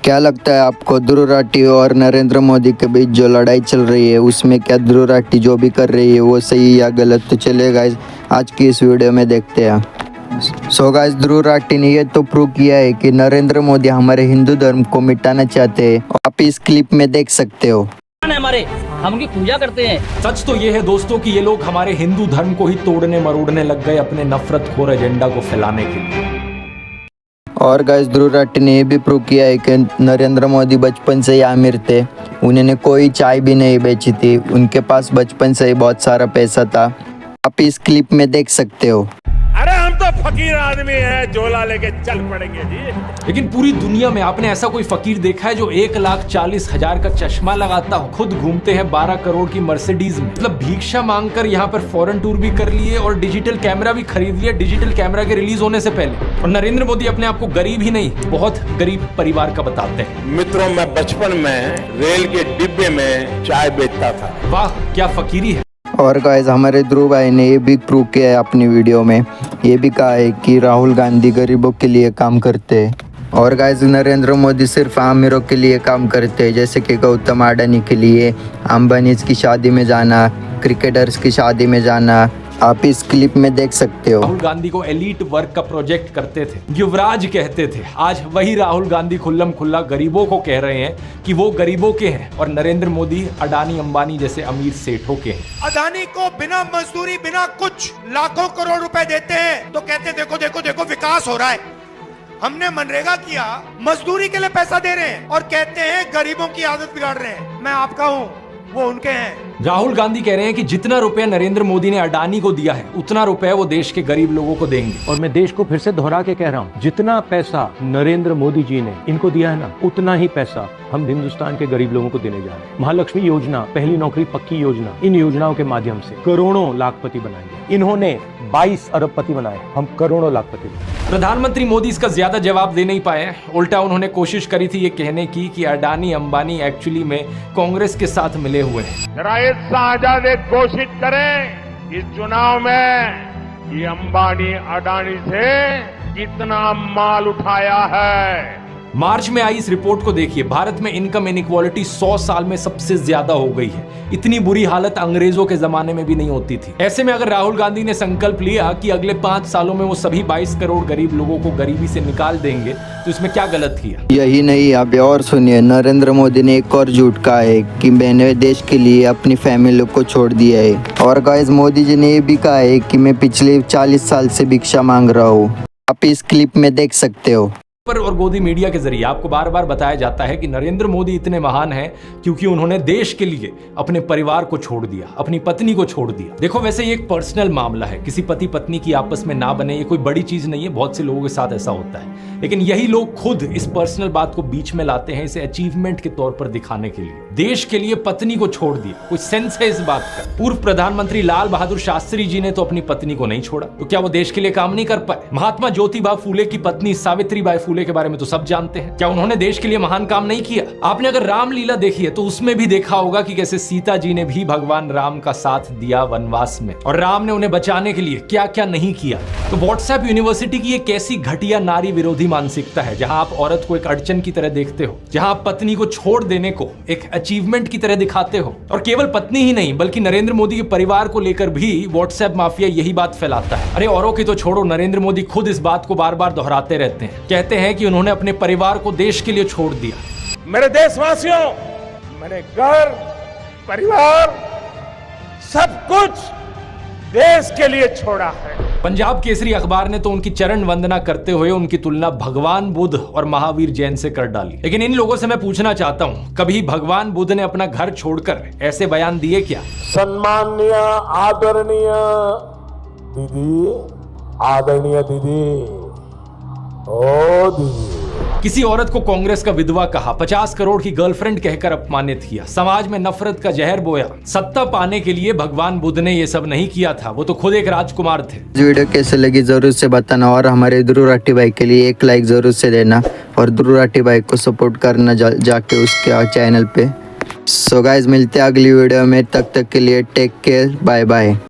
क्या लगता है आपको ध्रुव राठी और नरेंद्र मोदी के बीच जो लड़ाई चल रही है उसमें क्या ध्रुव राठी जो भी कर रही है वो सही या गलत? तो चलिए गाइस आज की इस वीडियो में देखते हैं। सो गाइस ध्रुव राठी ने ये तो प्रूव किया है कि नरेंद्र मोदी हमारे हिंदू धर्म को मिटाना चाहते हैं। आप इस क्लिप में देख सकते हो। हमारे हम उनकी पूजा करते हैं। सच तो ये है दोस्तों कि ये लोग हमारे हिंदू धर्म को ही तोड़ने मरोड़ने लग गए अपने नफरतखोर एजेंडा को फैलाने के लिए। और गाइस ध्रुव राठी ने ये भी प्रूव किया है कि नरेंद्र मोदी बचपन से ही आमिर थे। उन्होंने कोई चाय भी नहीं बेची थी, उनके पास बचपन से ही बहुत सारा पैसा था। आप इस क्लिप में देख सकते हो। अरे हम तो फकीर आदमी हैं, झोला लेके चल पड़ेंगे जी। लेकिन पूरी दुनिया में आपने ऐसा कोई फकीर देखा है जो 1,40,000 का चश्मा लगाता हो, खुद घूमते हैं 12 करोड़ की मर्सिडीज में, मतलब भिक्षा मांगकर यहाँ पर फॉरेन टूर भी कर लिए और डिजिटल कैमरा भी खरीद लिया डिजिटल कैमरा के रिलीज होने से पहले। और नरेंद्र मोदी अपने आप को गरीब ही नहीं बहुत गरीब परिवार का बताते हैं। मित्रों, मैं बचपन में रेल के डिब्बे में चाय बेचता था। वाह क्या फकीरी है। और गाइस हमारे ध्रुव भाई ने ये भी प्रूव किया है अपनी वीडियो में, ये भी कहा है कि राहुल गांधी गरीबों के लिए काम करते हैं। और गाइस नरेंद्र मोदी सिर्फ आमिरों के लिए काम करते हैं, जैसे कि गौतम अडानी के लिए, अंबानी की शादी में जाना, क्रिकेटर्स की शादी में जाना। आप इस क्लिप में देख सकते हो। राहुल गांधी को एलीट वर्क का प्रोजेक्ट करते थे, युवराज कहते थे। आज वही राहुल गांधी खुल्लम खुल्ला गरीबों को कह रहे हैं कि वो गरीबों के हैं और नरेंद्र मोदी अडानी अंबानी जैसे अमीर सेठों के हैं। अडानी को बिना मजदूरी बिना कुछ लाखों करोड़ रुपए देते हैं तो कहते देखो देखो देखो विकास हो रहा है। हमने मनरेगा किया, मजदूरी के लिए पैसा दे रहे हैं और कहते हैं गरीबों की आदत बिगाड़ रहे हैं। मैं आपका हूं, वो उनके हैं। राहुल गांधी कह रहे हैं कि जितना रुपया नरेंद्र मोदी ने अडानी को दिया है उतना रुपया वो देश के गरीब लोगों को देंगे। और मैं देश को फिर से दोहरा के कह रहा हूँ, जितना पैसा नरेंद्र मोदी जी ने इनको दिया है ना, उतना ही पैसा हम हिंदुस्तान के गरीब लोगों को देने जा रहे हैं। महालक्ष्मी योजना, पहली नौकरी पक्की योजना, इन योजनाओं के माध्यम से करोड़ों लाखपति बनाएंगे। इन्होंने 22 अरबपति बनाए, हम करोड़ों लाखपति बनाए। प्रधानमंत्री मोदी इसका ज्यादा जवाब दे नहीं पाए। उल्टा उन्होंने कोशिश करी थी ये कहने की कि अडानी अंबानी एक्चुअली में कांग्रेस के साथ मिले हुए हैं। जरा ये शाहजादे घोषित करें इस चुनाव में कि अंबानी अडानी से कितना माल उठाया है। मार्च में आई इस रिपोर्ट को देखिए, भारत में इनकम इनइक्वालिटी 100 साल में सबसे ज्यादा हो गई है। इतनी बुरी हालत अंग्रेजों के जमाने में भी नहीं होती थी। ऐसे में अगर राहुल गांधी ने संकल्प लिया कि अगले 5 सालों में वो सभी 22 करोड़ गरीब लोगों को गरीबी से निकाल देंगे तो इसमें क्या गलत किया? यही नहीं, आप और सुनिए, नरेंद्र मोदी ने एक और झूठ कहा है कि मैंने देश के लिए अपनी फैमिली को छोड़ दिया है। और गाइस मोदी जी ने ये भी कहा है कि मैं पिछले 40 साल से भिक्षा मांग रहा हूँ। आप इस क्लिप में देख सकते हो। और गोदी मीडिया के जरिए आपको बार बार बताया जाता है कि नरेंद्र मोदी इतने महान हैं क्योंकि उन्होंने देश के लिए अपने परिवार को छोड़ दिया, अपनी पत्नी को छोड़ दिया। देखो वैसे ये एक पर्सनल मामला है, किसी पति पत्नी की आपस में ना बने ये कोई बड़ी चीज नहीं है, बहुत से लोगों के साथ ऐसा होता है। लेकिन यही लोग खुद इस पर्सनल बात को बीच में लाते हैं, इसे अचीवमेंट के तौर पर दिखाने के लिए। देश के लिए पत्नी को छोड़ दिया, कुछ सेंस है इस बात का? पूर्व प्रधानमंत्री लाल बहादुर शास्त्री जी ने तो अपनी पत्नी को नहीं छोड़ा, तो क्या वो देश के लिए काम नहीं कर पाए? महात्मा ज्योतिबा फूले की पत्नी सावित्रीबाई फूले के बारे में तो सब जानते हैं, क्या उन्होंने देश के लिए महान काम नहीं किया? आपने अगर रामलीला देखी है तो उसमें भी देखा होगा कि कैसे सीता जी ने भी भगवान राम का साथ दिया वनवास में, और राम ने उन्हें बचाने के लिए क्या क्या नहीं किया। तो व्हाट्सएप यूनिवर्सिटी की एक ऐसी घटिया नारी विरोधी मानसिकता है जहां आप औरत को एक अड़चन की तरह देखते हो, जहां आप पत्नी को छोड़ देने को एक अचीवमेंट की तरह दिखाते हो। और केवल पत्नी ही नहीं बल्कि नरेंद्र मोदी के परिवार को लेकर भी व्हाट्सएप माफिया यही बात फैलाता है। अरे औरों की तो छोड़ो, नरेंद्र मोदी खुद इस बात को बार बार दोहराते रहते हैं, कहते हैं कि उन्होंने अपने परिवार को देश के लिए छोड़ दिया। मेरे देशवासियों, मैंने घर परिवार सब कुछ देश के लिए छोड़ा है। पंजाब केसरी अखबार ने तो उनकी चरण वंदना करते हुए उनकी तुलना भगवान बुद्ध और महावीर जैन से कर डाली। लेकिन इन लोगों से मैं पूछना चाहता हूं, कभी भगवान बुद्ध ने अपना घर छोड़कर ऐसे बयान दिए क्या? सम्माननीय आदरणीय दीदी, आदरणीय दीदी, ओ दीदी। किसी औरत को कांग्रेस का विधवा कहा, 50 करोड़ की गर्लफ्रेंड कहकर अपमानित किया, समाज में नफरत का जहर बोया। सत्ता पाने के लिए भगवान बुद्ध ने ये सब नहीं किया था, वो तो खुद एक राजकुमार थे। वीडियो कैसे लगी जरूर से बताना और हमारे ध्रुव राठी भाई के लिए एक लाइक जरूर से देना और ध्रुव राठी भाई को सपोर्ट करना जाके उसके चैनल पे। सो गाइस मिलते हैं अगली वीडियो में, तब तक के लिए टेक केयर, बाय बाय।